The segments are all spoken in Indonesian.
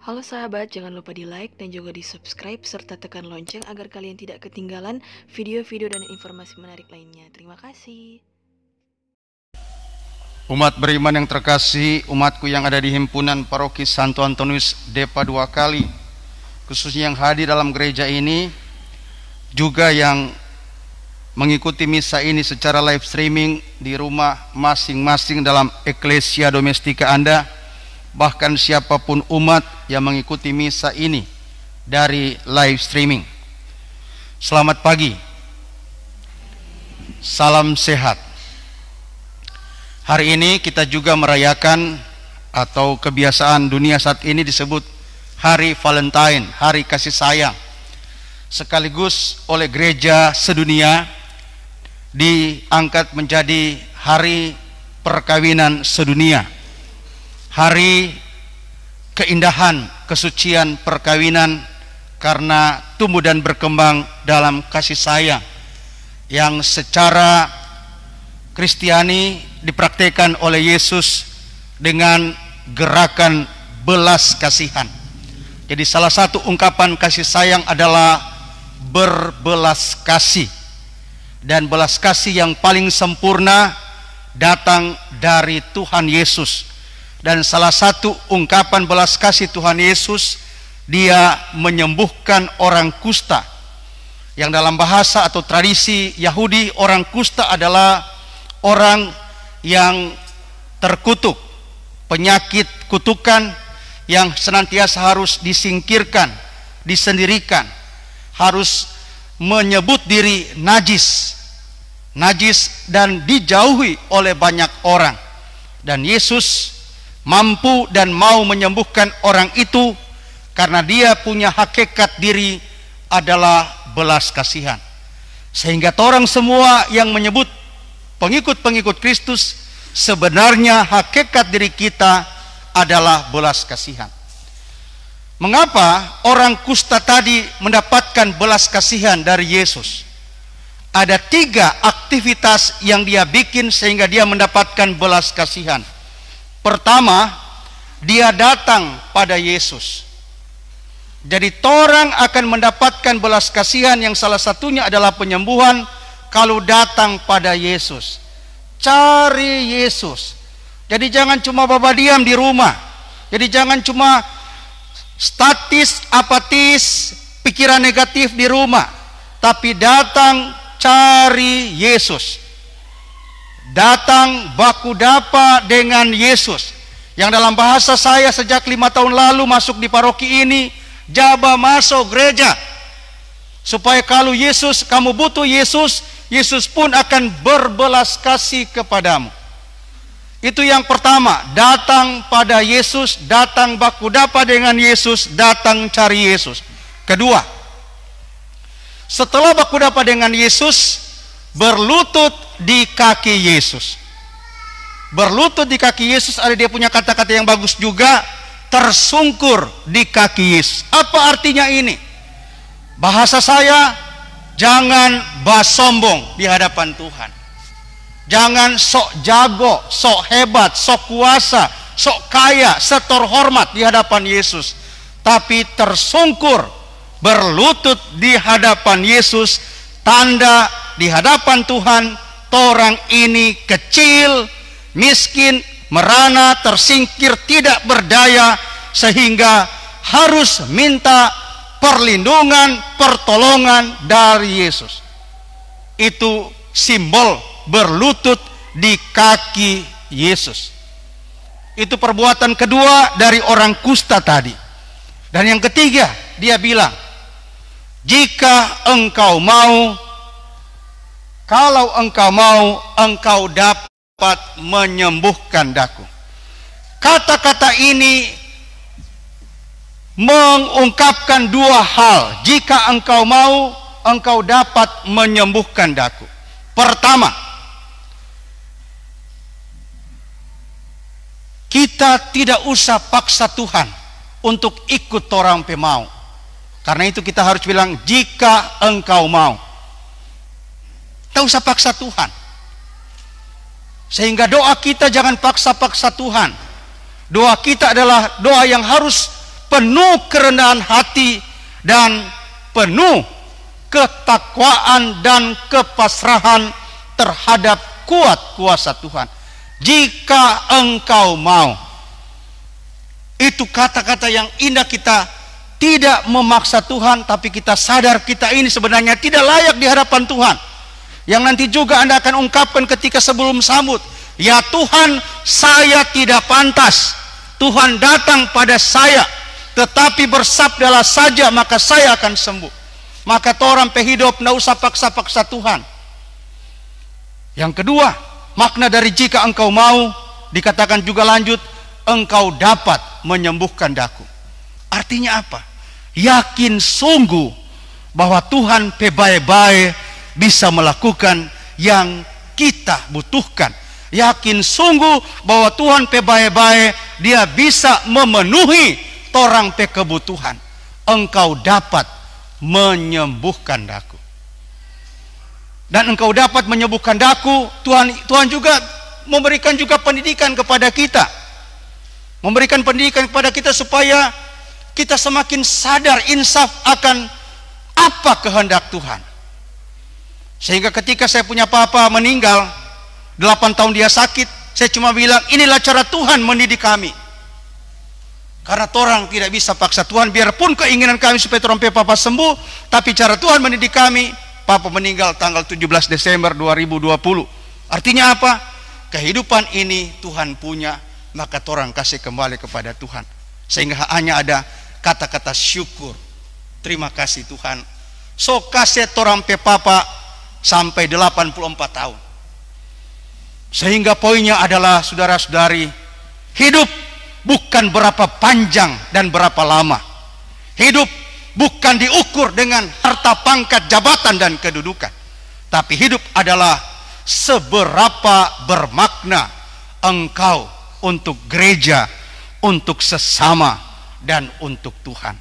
Halo sahabat, jangan lupa di like dan juga di subscribe serta tekan lonceng agar kalian tidak ketinggalan video-video dan informasi menarik lainnya. Terima kasih. Umat beriman yang terkasih, umatku yang ada di himpunan paroki Santo Antonius Depa Dua Kali, khususnya yang hadir dalam gereja ini, juga yang mengikuti misa ini secara live streaming di rumah masing-masing dalam eklesia domestika Anda, bahkan siapapun umat yang mengikuti misa ini dari live streaming. Selamat pagi, salam sehat. Hari ini kita juga merayakan, atau kebiasaan dunia saat ini disebut Hari Valentine, Hari Kasih Sayang, sekaligus oleh gereja sedunia diangkat menjadi Hari Perkawinan Sedunia, hari keindahan kesucian perkawinan karena tumbuh dan berkembang dalam kasih sayang yang secara Kristiani dipraktikkan oleh Yesus dengan gerakan belas kasihan. Jadi salah satu ungkapan kasih sayang adalah berbelas kasih, dan belas kasih yang paling sempurna datang dari Tuhan Yesus. Dan salah satu ungkapan belas kasih Tuhan Yesus, Dia menyembuhkan orang kusta, yang dalam bahasa atau tradisi Yahudi, orang kusta adalah orang yang terkutuk, penyakit kutukan yang senantiasa harus disingkirkan, disendirikan, harus menyebut diri najis dan dijauhi oleh banyak orang. Dan Yesus mampu dan mau menyembuhkan orang itu karena Dia punya hakikat diri adalah belas kasihan. Sehingga orang semua yang menyebut pengikut-pengikut Kristus, sebenarnya hakikat diri kita adalah belas kasihan. Mengapa orang kusta tadi mendapatkan belas kasihan dari Yesus? Ada 3 aktivitas yang Dia bikin sehingga Dia mendapatkan belas kasihan. Pertama, Dia datang pada Yesus. Jadi orang akan mendapatkan belas kasihan yang salah satunya adalah penyembuhan kalau datang pada Yesus. Cari Yesus. Jadi jangan cuma bawa diam di rumah. Jadi jangan cuma statis, apatis, pikiran negatif di rumah, tapi datang cari Yesus. Datang baku dapa dengan Yesus. Yang dalam bahasa saya sejak 5 tahun lalu masuk di paroki ini, jaba masuk gereja. Supaya kalau Yesus, kamu butuh Yesus, Yesus pun akan berbelas kasih kepadamu. Itu yang pertama, datang pada Yesus, datang baku dapa dengan Yesus, datang cari Yesus. Kedua, setelah baku dapa dengan Yesus, berlutut di kaki Yesus. Berlutut di kaki Yesus, ada dia punya kata-kata yang bagus juga, tersungkur di kaki Yesus. Apa artinya ini? Bahasa saya, jangan sombong di hadapan Tuhan. Jangan sok jago, sok hebat, sok kuasa, sok kaya, setor hormat di hadapan Yesus. Tapi tersungkur, berlutut di hadapan Yesus, tanda di hadapan Tuhan, orang ini kecil, miskin, merana, tersingkir, tidak berdaya, sehingga harus minta perlindungan, pertolongan dari Yesus. Itu simbol berlutut di kaki Yesus. Itu perbuatan kedua dari orang kusta tadi. Dan yang ketiga, dia bilang, jika engkau mau, kalau engkau mau, engkau dapat menyembuhkan daku. Kata-kata ini mengungkapkan 2 hal. Jika engkau mau, engkau dapat menyembuhkan daku. Pertama, kita tidak usah paksa Tuhan untuk ikut orang mau. Karena itu kita harus bilang, jika engkau mau. Tidak usah paksa Tuhan. Sehingga doa kita jangan paksa-paksa Tuhan. Doa kita adalah doa yang harus penuh kerendahan hati dan penuh ketakwaan dan kepasrahan terhadap kuat kuasa Tuhan. Jika engkau mau. Itu kata-kata yang indah. Kita tidak memaksa Tuhan, tapi kita sadar kita ini sebenarnya tidak layak di hadapan Tuhan. Yang nanti juga Anda akan ungkapkan ketika sebelum sambut, ya Tuhan, saya tidak pantas. Tuhan datang pada saya, tetapi bersabdalah saja maka saya akan sembuh. Maka orang hidup tidak usah paksa-paksa Tuhan. Yang kedua, makna dari jika engkau mau, dikatakan juga lanjut, engkau dapat menyembuhkan daku. Artinya apa? Yakin sungguh bahwa Tuhan pebae-bae bisa melakukan yang kita butuhkan. Yakin sungguh bahwa Tuhan pebae-bae, Dia bisa memenuhi torang pe kebutuhan. Engkau dapat menyembuhkan daku. Dan engkau dapat menyembuhkan daku. Tuhan juga memberikan juga pendidikan kepada kita. Memberikan pendidikan kepada kita supaya kita semakin sadar insaf akan apa kehendak Tuhan. Sehingga ketika saya punya papa meninggal, 8 tahun dia sakit, saya cuma bilang, inilah cara Tuhan mendidik kami. Karena orang tidak bisa paksa Tuhan, biarpun keinginan kami supaya orang papa sembuh, tapi cara Tuhan mendidik kami. Papa meninggal tanggal 17 Desember 2020. Artinya apa? Kehidupan ini Tuhan punya, maka orang kasih kembali kepada Tuhan. Sehingga hanya ada kata-kata syukur. Terima kasih Tuhan. So kasih orang pe papa sampai 84 tahun. Sehingga poinnya adalah, saudara-saudari, hidup bukan berapa panjang dan berapa lama. Hidup bukan diukur dengan harta, pangkat, jabatan, dan kedudukan. Tapi hidup adalah seberapa bermakna engkau untuk gereja, untuk sesama, dan untuk Tuhan.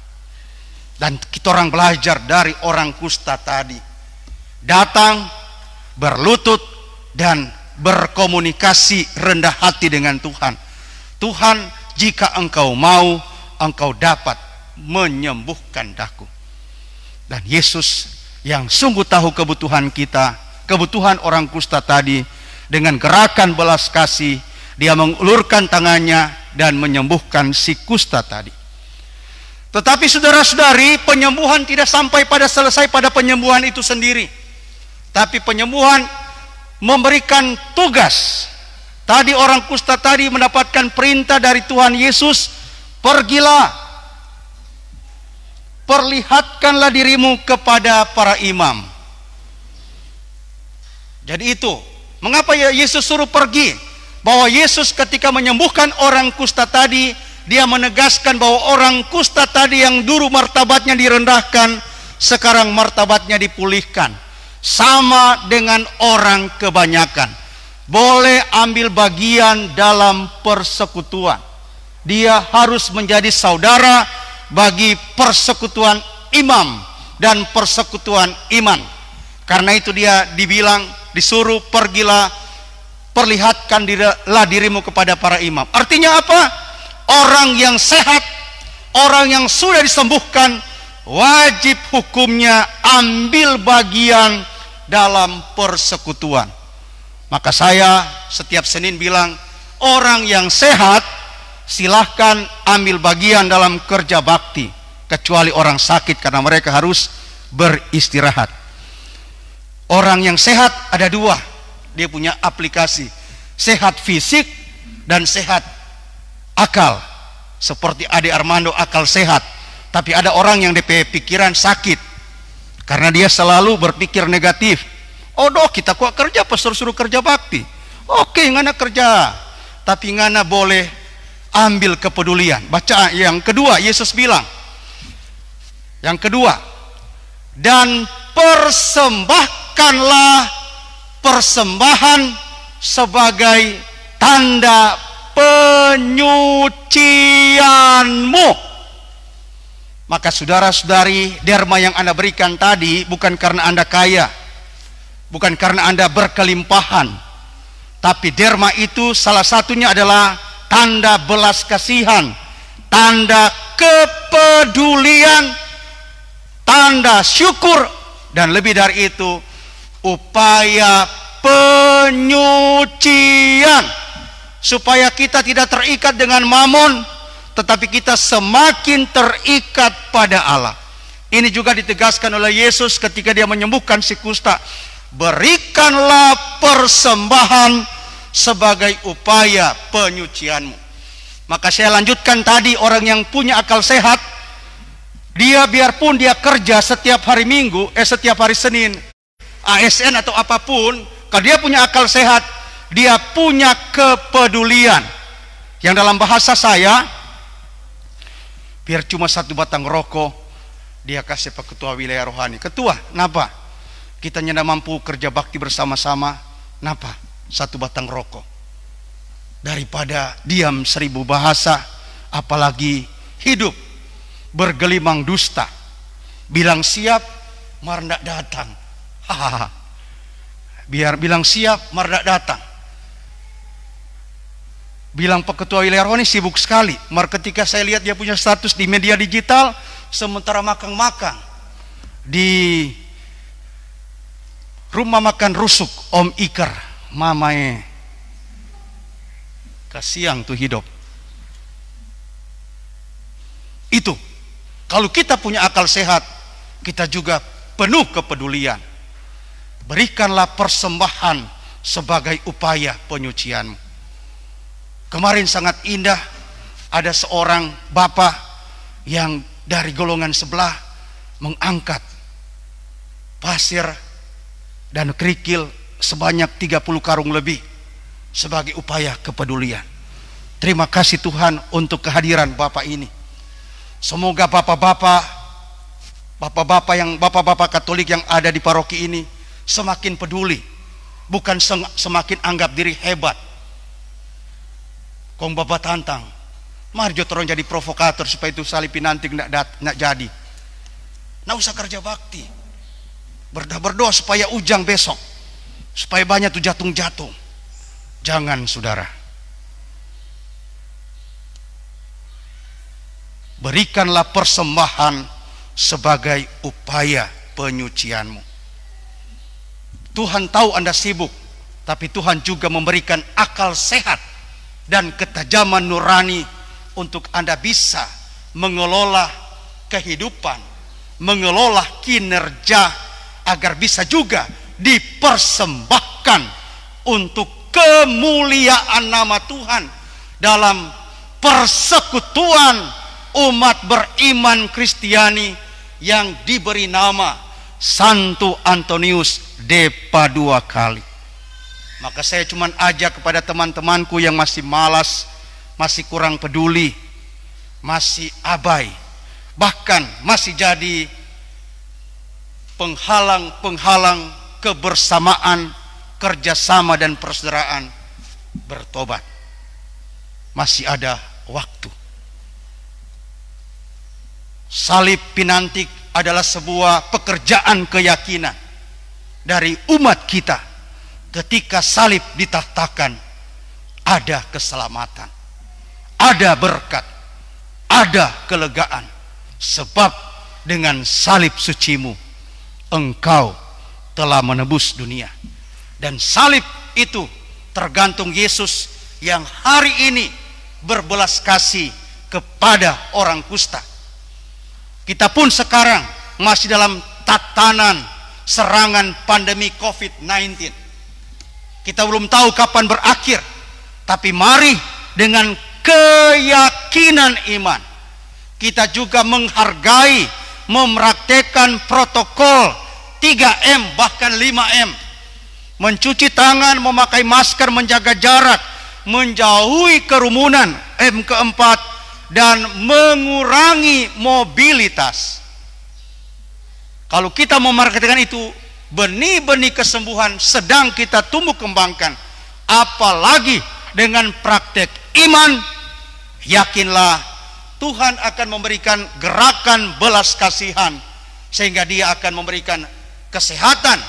Dan kita orang belajar dari orang kusta tadi. Datang, berlutut, dan berkomunikasi rendah hati dengan Tuhan. Tuhan, jika engkau mau, engkau dapat menyembuhkan daku. Dan Yesus yang sungguh tahu kebutuhan kita, kebutuhan orang kusta tadi, dengan gerakan belas kasih, Dia mengulurkan tangannya dan menyembuhkan si kusta tadi. Tetapi saudara-saudari, penyembuhan tidak sampai pada selesai pada penyembuhan itu sendiri. Tapi penyembuhan memberikan tugas. Tadi orang kusta tadi mendapatkan perintah dari Tuhan Yesus, pergilah, perlihatkanlah dirimu kepada para imam. Jadi itu, mengapa Yesus suruh pergi? Bahwa Yesus ketika menyembuhkan orang kusta tadi, Dia menegaskan bahwa orang kusta tadi yang dulu martabatnya direndahkan, sekarang martabatnya dipulihkan. Sama dengan orang kebanyakan, boleh ambil bagian dalam persekutuan. Dia harus menjadi saudara bagi persekutuan imam dan persekutuan iman. Karena itu dia dibilang, disuruh pergilah, perlihatkanlah dirimu kepada para imam. Artinya apa? Orang yang sehat, orang yang sudah disembuhkan, wajib hukumnya ambil bagian dalam persekutuan. Maka saya setiap Senin bilang, orang yang sehat silahkan ambil bagian dalam kerja bakti, kecuali orang sakit karena mereka harus beristirahat. Orang yang sehat ada dua, dia punya aplikasi, sehat fisik dan sehat akal. Seperti Ade Armando, akal sehat, tapi ada orang yang DP pikiran sakit karena dia selalu berpikir negatif. Oh doh, kita kok kerja, pastor suruh kerja bakti. Oke, ngana kerja, tapi ngana boleh ambil kepedulian. Baca yang kedua, Yesus bilang, yang kedua, dan persembahkanlah persembahan sebagai tanda penyucianmu. Maka saudara-saudari, derma yang Anda berikan tadi bukan karena Anda kaya, bukan karena Anda berkelimpahan, tapi derma itu salah satunya adalah tanda belas kasihan, tanda kepedulian, tanda syukur, dan lebih dari itu upaya penyucian, supaya kita tidak terikat dengan mamon, tetapi kita semakin terikat pada Allah. Ini juga ditegaskan oleh Yesus ketika dia menyembuhkan si kusta. Berikanlah persembahan sebagai upaya penyucianmu. Maka saya lanjutkan tadi, orang yang punya akal sehat, dia biarpun dia kerja setiap hari Minggu, setiap hari Senin, ASN atau apapun, kalau dia punya akal sehat, dia punya kepedulian. Yang dalam bahasa saya, biar cuma satu batang rokok, dia kasih Pak Ketua Wilayah Rohani. Ketua, napa? Kita tidak mampu kerja bakti bersama-sama, napa? Satu batang rokok. Daripada diam 1000 bahasa, apalagi hidup bergelimang dusta, bilang siap mar ndak datang. Hahaha. Biar bilang siap mar ndak datang. Bilang Pak Ketua Wilayah Rohani sibuk sekali. Mar ketika saya lihat dia punya status di media digital, sementara makan-makan di rumah makan rusuk Om Iker, mamae. Kasiang tuh hidup. Itu kalau kita punya akal sehat, kita juga penuh kepedulian. Berikanlah persembahan sebagai upaya penyucianmu. Kemarin sangat indah, ada seorang bapak yang dari golongan sebelah mengangkat pasir dan kerikil sebanyak 30 karung lebih sebagai upaya kepedulian. Terima kasih Tuhan untuk kehadiran bapak ini. Semoga bapak-bapak Katolik yang ada di paroki ini semakin peduli, bukan semakin anggap diri hebat. Kong bapak tantang, mari jotoron jadi provokator supaya itu salib pinantik nak jadi. Nak usah kerja bakti, berdoa supaya ujang besok, supaya banyak tuh jatuh. Jangan saudara. Berikanlah persembahan sebagai upaya penyucianmu. Tuhan tahu Anda sibuk, tapi Tuhan juga memberikan akal sehat dan ketajaman nurani untuk Anda bisa mengelola kehidupan, mengelola kinerja, agar bisa juga dipersembahkan untuk kemuliaan nama Tuhan dalam persekutuan umat beriman Kristiani yang diberi nama Santo Antonius de Padua kali. Maka saya cuma ajak kepada teman-temanku yang masih malas, masih kurang peduli, masih abai, bahkan masih jadi penghalang-penghalang kebersamaan, kerjasama dan persaudaraan, bertobat. Masih ada waktu. Salib pinantik adalah sebuah pekerjaan keyakinan dari umat kita. Ketika salib ditahtakan, ada keselamatan, ada berkat, ada kelegaan. Sebab dengan salib sucimu, engkau telah menebus dunia. Dan salib itu tergantung Yesus yang hari ini berbelas kasih kepada orang kusta. Kita pun sekarang masih dalam tatanan serangan pandemi COVID-19. Kita belum tahu kapan berakhir, tapi mari dengan keyakinan iman kita juga menghargai, mempraktekkan protokol 3M bahkan 5M. Mencuci tangan, memakai masker, menjaga jarak, menjauhi kerumunan, M keempat, dan mengurangi mobilitas. Kalau kita mempraktikkan itu, benih-benih kesembuhan sedang kita tumbuh kembangkan. Apalagi dengan praktek iman, yakinlah Tuhan akan memberikan gerakan belas kasihan, sehingga Dia akan memberikan kesehatan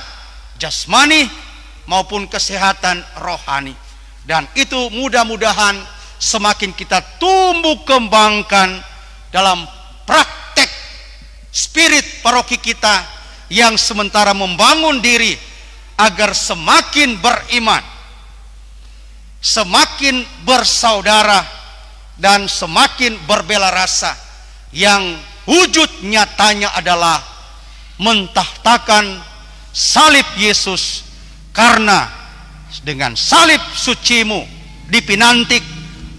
jasmani maupun kesehatan rohani. Dan itu mudah-mudahan semakin kita tumbuh kembangkan dalam praktek spirit paroki kita yang sementara membangun diri agar semakin beriman, semakin bersaudara, dan semakin berbela rasa, yang wujud nyatanya adalah mentahtakan salib Yesus. Karena dengan salib sucimu di Pinantik,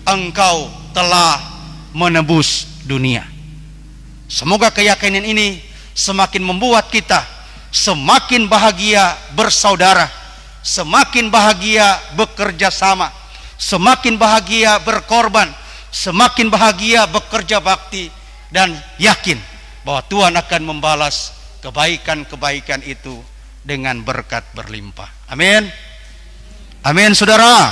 engkau telah menebus dunia. Semoga keyakinan ini semakin membuat kita semakin bahagia bersaudara, semakin bahagia bekerja sama, semakin bahagia berkorban, semakin bahagia bekerja bakti, dan yakin bahwa Tuhan akan membalas kebaikan-kebaikan itu dengan berkat berlimpah. Amin. Amin, saudara.